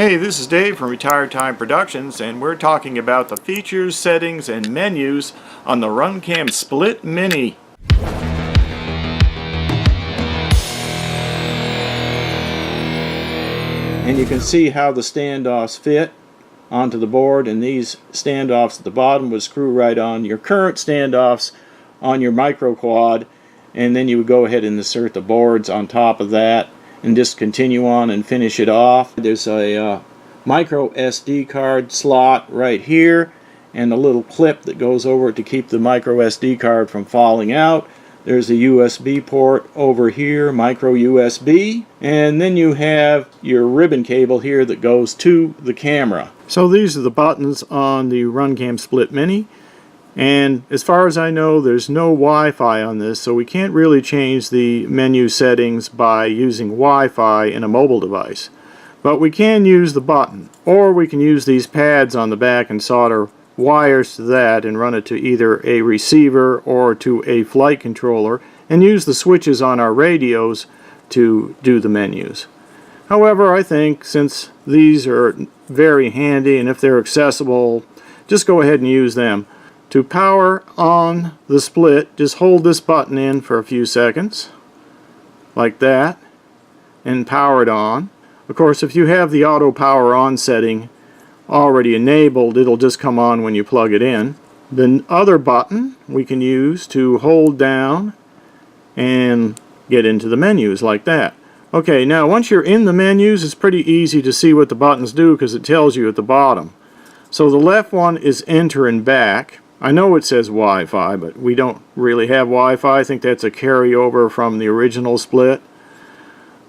Hey, this is Dave from Retired Time Productions, and we're talking about the features, settings, and menus on the RunCam Split Mini. And you can see how the standoffs fit onto the board, and these standoffs at the bottom would screw right on your current standoffs on your micro quad, and then you would go ahead and insert the boards on top of that and just continue on and finish it off. There's a micro SD card slot right here and a little clip that goes over it to keep the micro SD card from falling out. There's a USB port over here, micro USB, and then you have your ribbon cable here that goes to the camera. So these are the buttons on the RunCam Split Mini, and as far as I know there's no Wi-Fi on this, so we can't really change the menu settings by using Wi-Fi in a mobile device. But we can use the button, or we can use these pads on the back and solder wires to that and run it to either a receiver or to a flight controller and use the switches on our radios to do the menus. However, I think since these are very handy and if they're accessible, just go ahead and use them. To power on the split, just hold this button in for a few seconds, like that, and power it on. Of course, if you have the auto power on setting already enabled, it'll just come on when you plug it in. The other button we can use to hold down and get into the menus like that. Okay, now once you're in the menus, it's pretty easy to see what the buttons do because it tells you at the bottom. So the left one is enter and back. I know it says Wi-Fi, but we don't really have Wi-Fi. I think that's a carryover from the original split.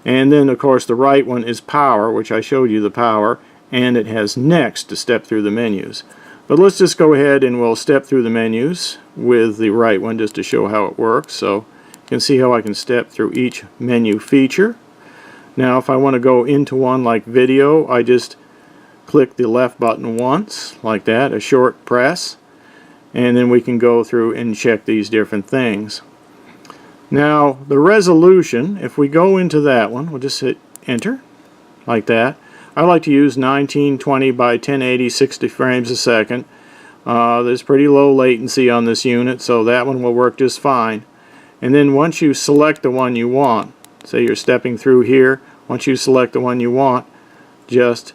And then of course the right one is power, which I showed you the power, and it has next to step through the menus. But let's just go ahead and we'll step through the menus with the right one just to show how it works. So you can see how I can step through each menu feature. Now if I want to go into one like video, I just click the left button once, like that, a short press, and then we can go through and check these different things. Now the resolution, if we go into that one, we'll just hit enter, like that. I like to use 1920 by 1080 60 frames a second. There's pretty low latency on this unit, so that one will work just fine. And then once you select the one you want, say you're stepping through here, once you select the one you want, just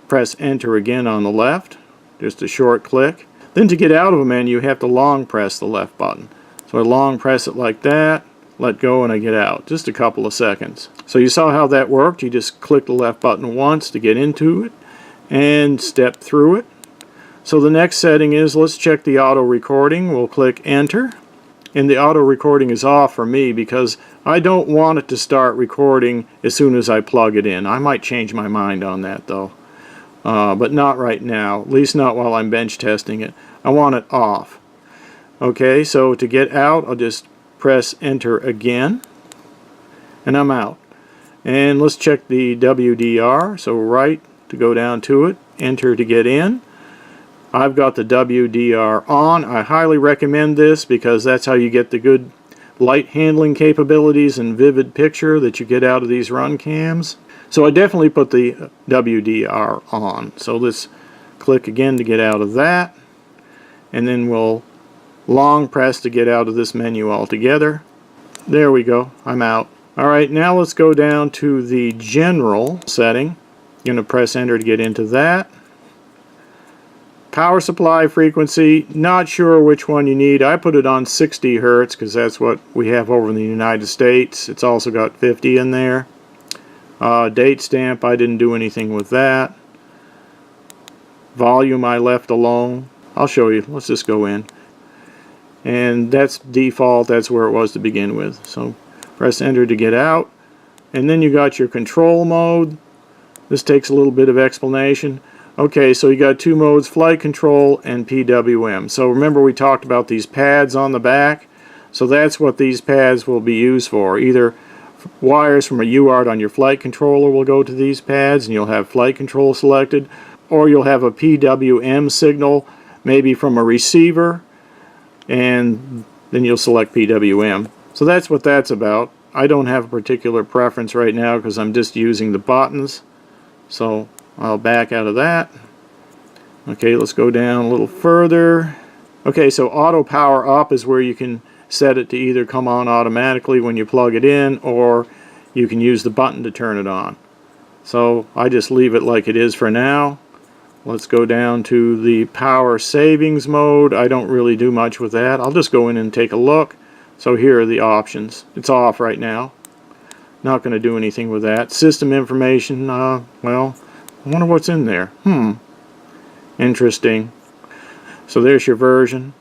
press enter again on the left, just a short click. Then to get out of a menu, you have to long press the left button. So I long press it like that, let go, and I get out. Just a couple of seconds. So you saw how that worked. You just click the left button once to get into it and step through it. So the next setting is, let's check the auto recording. We'll click enter, and the auto recording is off for me because I don't want it to start recording as soon as I plug it in. I might change my mind on that though, but not right now, at least not while I'm bench testing it. I want it off. Okay, so to get out, I'll just press enter again, and I'm out. And let's check the WDR. So right to go down to it, enter to get in. I've got the WDR on. I highly recommend this because that's how you get the good light handling capabilities and vivid picture that you get out of these RunCams. So I definitely put the WDR on. So let's click again to get out of that, and then we'll long press to get out of this menu altogether. There we go, I'm out. Alright, now let's go down to the general setting. I'm going to press enter to get into that. Power supply frequency, not sure which one you need. I put it on 60 Hertz because that's what we have over in the United States. It's also got 50 in there. Date stamp, I didn't do anything with that. Volume I left alone. I'll show you, let's just go in. And that's default, that's where it was to begin with. So press enter to get out, and then you got your control mode. This takes a little bit of explanation. Okay, so you got two modes, flight control and PWM. So remember we talked about these pads on the back, so that's what these pads will be used for. Either wires from a UART on your flight controller will go to these pads and you'll have flight control selected, or you'll have a PWM signal maybe from a receiver, and then you'll select PWM. So that's what that's about. I don't have a particular preference right now because I'm just using the buttons. So I'll back out of that. Okay, let's go down a little further. Okay, so auto power up is where you can set it to either come on automatically when you plug it in, or you can use the button to turn it on. So I just leave it like it is for now. Let's go down to the power savings mode. I don't really do much with that. I'll just go in and take a look. So here are the options. It's off right now. Not going to do anything with that. System information, well, I wonder what's in there. Interesting. So there's your version.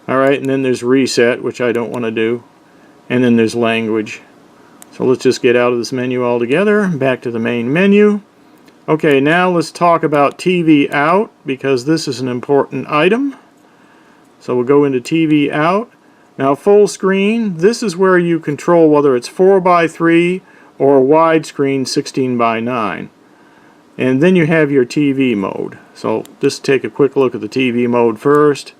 Alright, and then there's reset, which I don't want to do. And then there's language. So let's just get out of this menu altogether. Back to the main menu. Okay, now let's talk about TV out, because this is an important item. So we'll go into TV out. Now full screen, this is where you control whether it's 4:3 or widescreen 16:9. And then you have your TV mode. So just take a quick look at the TV mode first.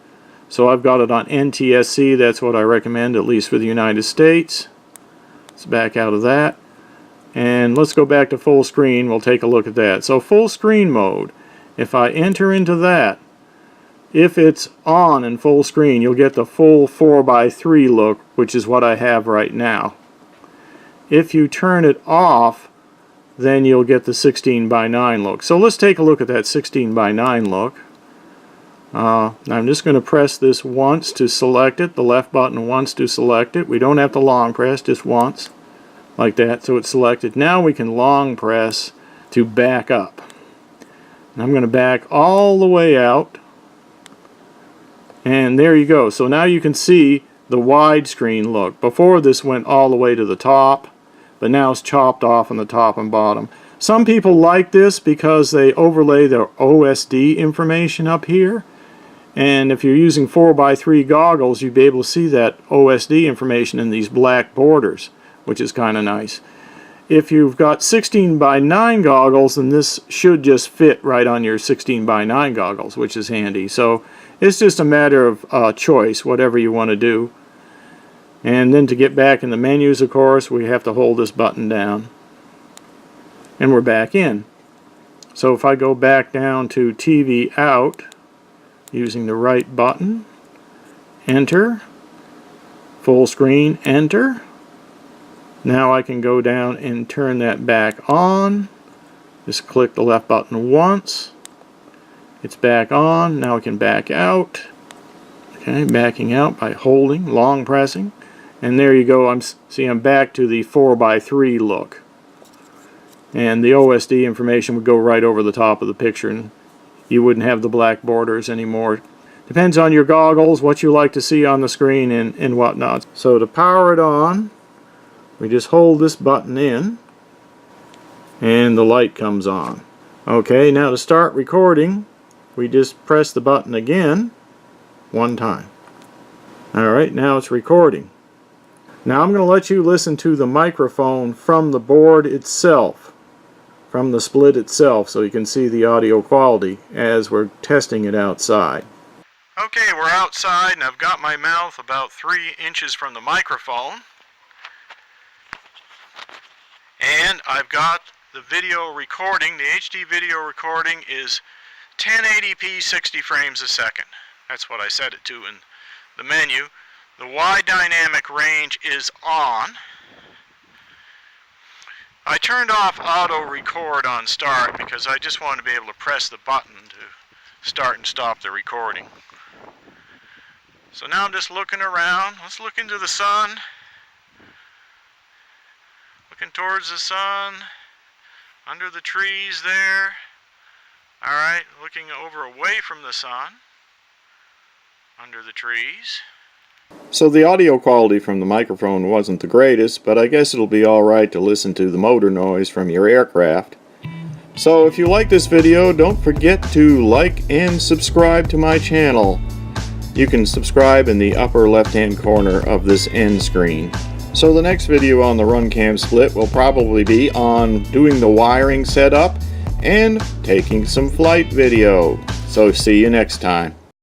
So I've got it on NTSC, that's what I recommend, at least for the United States. Let's back out of that. And let's go back to full screen, we'll take a look at that. So full screen mode, if I enter into that, if it's on in full screen, you'll get the full 4:3 look, which is what I have right now. If you turn it off, then you'll get the 16:9 look. So let's take a look at that 16:9 look. I'm just going to press this once to select it, the left button once to select it. We don't have to long press, just once, like that, so it's selected. Now we can long press to back up. And I'm going to back all the way out. And there you go. So now you can see the widescreen look. Before this went all the way to the top, but now it's chopped off on the top and bottom. Some people like this because they overlay their OSD information up here. And if you're using 4:3 goggles, you'd be able to see that OSD information in these black borders, which is kind of nice. If you've got 16:9 goggles, then this should just fit right on your 16:9 goggles, which is handy. So it's just a matter of choice, whatever you want to do. And then to get back in the menus, of course, we have to hold this button down. And we're back in. So if I go back down to TV out, using the right button, enter, full screen, enter. Now I can go down and turn that back on. Just click the left button once. It's back on. Now I can back out. Okay, backing out by holding, long pressing. And there you go. I'm back to the 4:3 look. And the OSD information would go right over the top of the picture, and you wouldn't have the black borders anymore. Depends on your goggles, what you like to see on the screen and whatnot. So to power it on, we just hold this button in and the light comes on. Okay, now to start recording, we just press the button again one time. Alright, now it's recording. Now I'm going to let you listen to the microphone from the board itself, from the split itself, so you can see the audio quality as we're testing it outside. Okay, we're outside and I've got my mouth about 3 inches from the microphone. And I've got the video recording. The HD video recording is 1080p 60 frames a second. That's what I set it to in the menu. The wide dynamic range is on. I turned off auto record on start because I just wanted to be able to press the button to start and stop the recording. So now I'm just looking around. Let's look into the sun. Looking towards the sun, under the trees there. Alright, looking over away from the sun, under the trees. So the audio quality from the microphone wasn't the greatest, but I guess it'll be alright to listen to the motor noise from your aircraft. So if you like this video, don't forget to like and subscribe to my channel. You can subscribe in the upper left hand corner of this end screen. So the next video on the RunCam Split will probably be on doing the wiring setup and taking some flight video. So see you next time.